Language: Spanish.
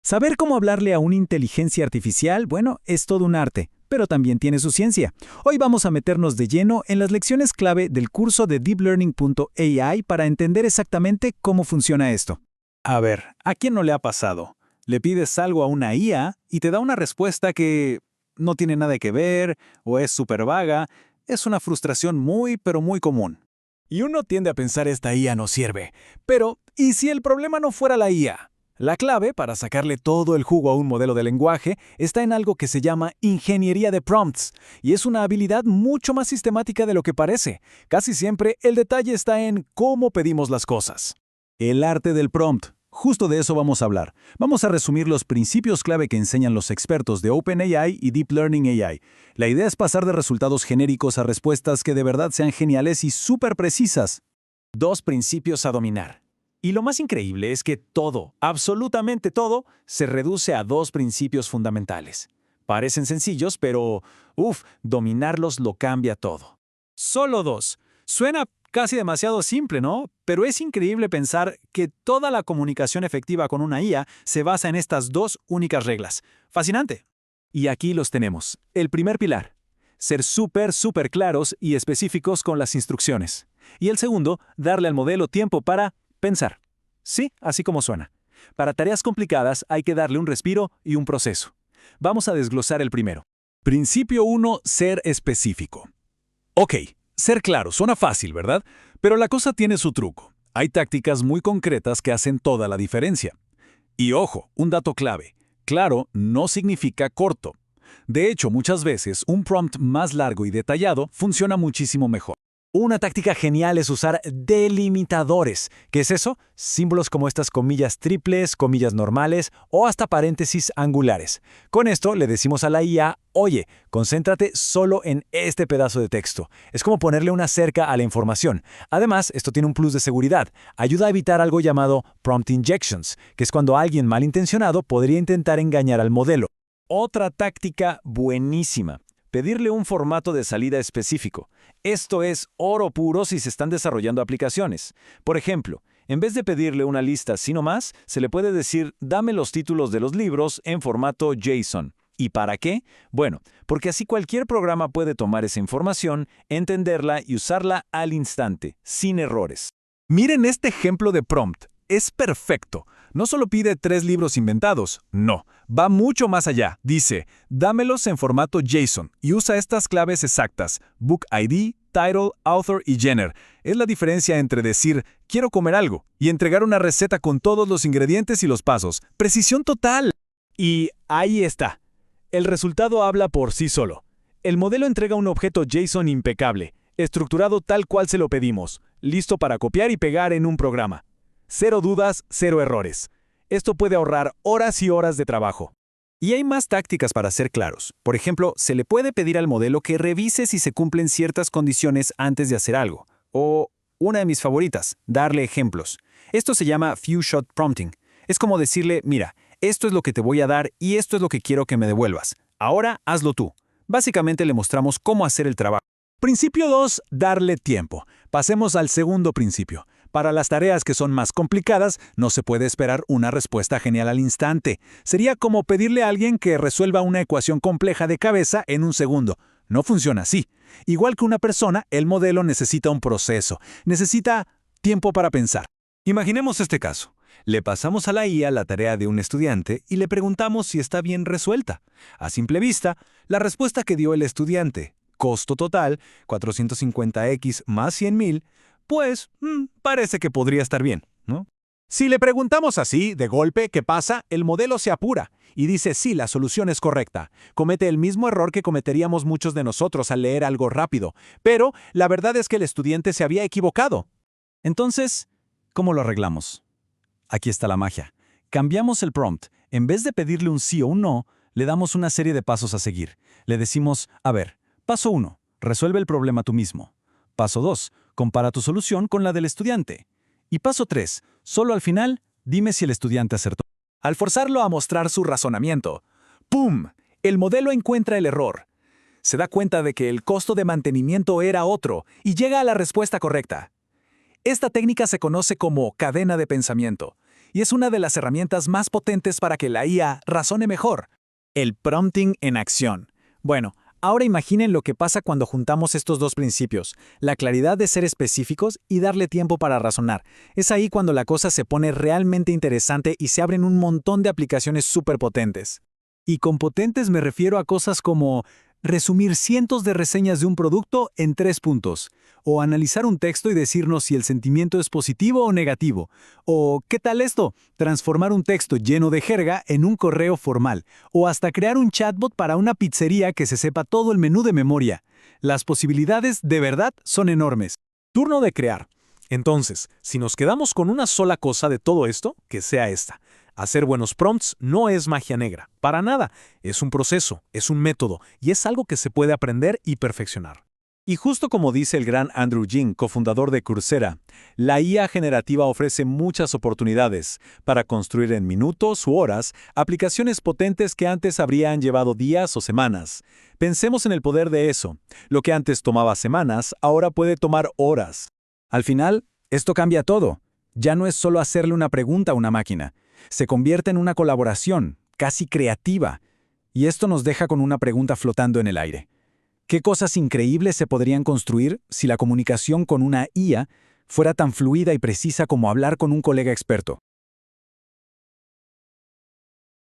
Saber cómo hablarle a una inteligencia artificial, bueno, es todo un arte, pero también tiene su ciencia. Hoy vamos a meternos de lleno en las lecciones clave del curso de deeplearning.ai para entender exactamente cómo funciona esto. A ver, ¿a quién no le ha pasado? Le pides algo a una IA y te da una respuesta que no tiene nada que ver o es súper vaga. Es una frustración muy, pero muy común. Y uno tiende a pensar esta IA no sirve. Pero, ¿y si el problema no fuera la IA? La clave para sacarle todo el jugo a un modelo de lenguaje está en algo que se llama ingeniería de prompts, y es una habilidad mucho más sistemática de lo que parece. Casi siempre el detalle está en cómo pedimos las cosas. El arte del prompt. Justo de eso vamos a hablar. Vamos a resumir los principios clave que enseñan los expertos de OpenAI y Deep Learning AI. La idea es pasar de resultados genéricos a respuestas que de verdad sean geniales y súper precisas. Dos principios a dominar. Y lo más increíble es que todo, absolutamente todo, se reduce a dos principios fundamentales. Parecen sencillos, pero, dominarlos lo cambia todo. Solo dos. Suena casi demasiado simple, ¿no? Pero es increíble pensar que toda la comunicación efectiva con una IA se basa en estas dos únicas reglas. Fascinante. Y aquí los tenemos. El primer pilar. Ser súper claros y específicos con las instrucciones. Y el segundo, darle al modelo tiempo para pensar. Sí, así como suena. Para tareas complicadas hay que darle un respiro y un proceso. Vamos a desglosar el primero. Principio 1. Ser específico. Ok, ser claro suena fácil, ¿verdad? Pero la cosa tiene su truco. Hay tácticas muy concretas que hacen toda la diferencia. Y ojo, un dato clave. Claro no significa corto. De hecho, muchas veces un prompt más largo y detallado funciona muchísimo mejor. Una táctica genial es usar delimitadores. ¿Qué es eso? Símbolos como estas comillas triples, comillas normales o hasta paréntesis angulares. Con esto le decimos a la IA, oye, concéntrate solo en este pedazo de texto. Es como ponerle una cerca a la información. Además, esto tiene un plus de seguridad. Ayuda a evitar algo llamado prompt injections, que es cuando alguien malintencionado podría intentar engañar al modelo. Otra táctica buenísima. Pedirle un formato de salida específico. Esto es oro puro si se están desarrollando aplicaciones. Por ejemplo, en vez de pedirle una lista así nomás, se le puede decir, dame los títulos de los libros en formato JSON. ¿Y para qué? Bueno, porque así cualquier programa puede tomar esa información, entenderla y usarla al instante, sin errores. Miren este ejemplo de prompt. Es perfecto. No solo pide 3 libros inventados, no, va mucho más allá. Dice, dámelos en formato JSON y usa estas claves exactas, Book ID, Title, Author y Genre. Es la diferencia entre decir, quiero comer algo, y entregar una receta con todos los ingredientes y los pasos. ¡Precisión total! Y ahí está. El resultado habla por sí solo. El modelo entrega un objeto JSON impecable, estructurado tal cual se lo pedimos, listo para copiar y pegar en un programa. Cero dudas, cero errores. Esto puede ahorrar horas y horas de trabajo. Y hay más tácticas para ser claros. Por ejemplo, se le puede pedir al modelo que revise si se cumplen ciertas condiciones antes de hacer algo. O, una de mis favoritas, darle ejemplos. Esto se llama few-shot prompting. Es como decirle, mira, esto es lo que te voy a dar y esto es lo que quiero que me devuelvas. Ahora hazlo tú. Básicamente le mostramos cómo hacer el trabajo. Principio 2. Darle tiempo. Pasemos al segundo principio. Para las tareas que son más complicadas, no se puede esperar una respuesta genial al instante. Sería como pedirle a alguien que resuelva una ecuación compleja de cabeza en un segundo. No funciona así. Igual que una persona, el modelo necesita un proceso. Necesita tiempo para pensar. Imaginemos este caso. Le pasamos a la IA la tarea de un estudiante y le preguntamos si está bien resuelta. A simple vista, la respuesta que dio el estudiante, costo total, 450x más 100.000, pues parece que podría estar bien, ¿no? Si le preguntamos así, de golpe, ¿qué pasa? El modelo se apura y dice sí, la solución es correcta. Comete el mismo error que cometeríamos muchos de nosotros al leer algo rápido, pero la verdad es que el estudiante se había equivocado. Entonces, ¿cómo lo arreglamos? Aquí está la magia. Cambiamos el prompt. En vez de pedirle un sí o un no, le damos una serie de pasos a seguir. Le decimos, a ver, paso 1, resuelve el problema tú mismo. Paso 2, compara tu solución con la del estudiante. Y paso 3, solo al final, dime si el estudiante acertó. Al forzarlo a mostrar su razonamiento, ¡pum!, el modelo encuentra el error. Se da cuenta de que el costo de mantenimiento era otro y llega a la respuesta correcta. Esta técnica se conoce como cadena de pensamiento y es una de las herramientas más potentes para que la IA razone mejor. El prompting en acción. Bueno, ahora imaginen lo que pasa cuando juntamos estos dos principios, la claridad de ser específicos y darle tiempo para razonar. Es ahí cuando la cosa se pone realmente interesante y se abren un montón de aplicaciones súper potentes. Y con potentes me refiero a cosas como resumir cientos de reseñas de un producto en 3 puntos, o analizar un texto y decirnos si el sentimiento es positivo o negativo, o ¿qué tal esto? Transformar un texto lleno de jerga en un correo formal, o hasta crear un chatbot para una pizzería que se sepa todo el menú de memoria. Las posibilidades de verdad son enormes. Turno de crear. Entonces, si nos quedamos con una sola cosa de todo esto, que sea esta. Hacer buenos prompts no es magia negra, para nada. Es un proceso, es un método, y es algo que se puede aprender y perfeccionar. Y justo como dice el gran Andrew Ng, cofundador de Coursera, la IA generativa ofrece muchas oportunidades para construir en minutos u horas aplicaciones potentes que antes habrían llevado días o semanas. Pensemos en el poder de eso. Lo que antes tomaba semanas, ahora puede tomar horas. Al final, esto cambia todo. Ya no es solo hacerle una pregunta a una máquina. Se convierte en una colaboración, casi creativa. Y esto nos deja con una pregunta flotando en el aire. ¿Qué cosas increíbles se podrían construir si la comunicación con una IA fuera tan fluida y precisa como hablar con un colega experto?